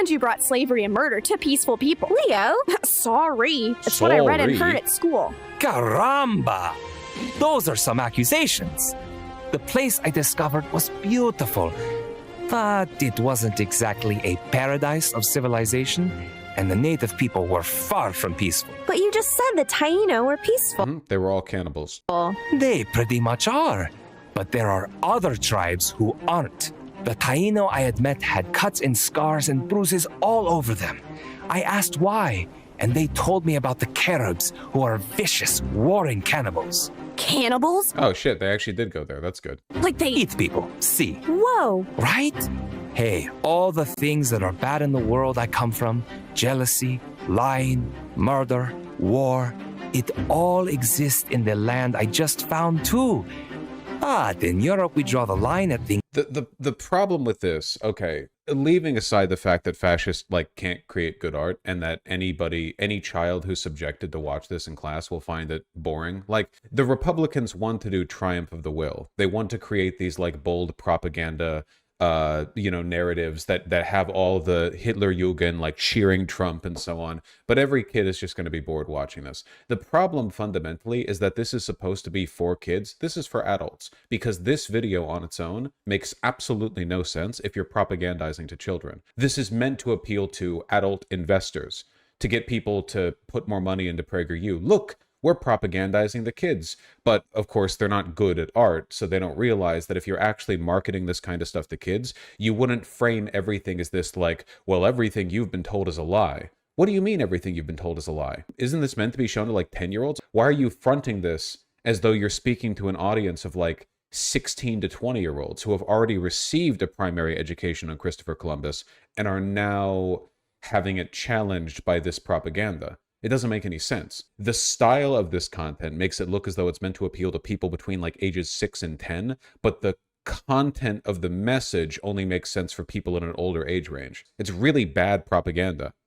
And you brought slavery and murder to peaceful people. Leo? Sorry. It's what I read and heard at school. Caramba! Those are some accusations. The place I discovered was beautiful, but it wasn't exactly a paradise of civilization, and the native people were far from peaceful. But you just said the Taino were peaceful. They were all cannibals. They pretty much are, but there are other tribes who aren't. The Taino I had met had cuts and scars and bruises all over them. I asked why, and they told me about the Caribs, who are vicious, warring cannibals. Cannibals? Oh shit, they actually did go there. That's good. Like they Eat people, see. Whoa. Right? Hey, all the things that are bad in the world I come from, jealousy, lying, murder, war, it all exists in the land I just found too. But in Europe, we draw the line at things. The problem with this, okay, leaving aside the fact that fascists can't create good art and that any child who's subjected to watch this in class will find it boring. The Republicans want to do triumph of the will. They want to create these bold propaganda narratives that have all the Hitler Jugend cheering Trump and so on. But every kid is just going to be bored watching this. The problem fundamentally is that this is supposed to be for kids. This is for adults, because this video on its own makes absolutely no sense if you're propagandizing to children. This is meant to appeal to adult investors, to get people to put more money into PragerU. Look, we're propagandizing the kids. But of course, they're not good at art, so they don't realize that if you're actually marketing this kind of stuff to kids, you wouldn't frame everything as this well, everything you've been told is a lie. What do you mean everything you've been told is a lie? Isn't this meant to be shown to 10-year-olds? Why are you fronting this as though you're speaking to an audience of 16 to 20-year-olds who have already received a primary education on Christopher Columbus and are now having it challenged by this propaganda? It doesn't make any sense. The style of this content makes it look as though it's meant to appeal to people between ages 6 and 10, but the content of the message only makes sense for people in an older age range. It's really bad propaganda.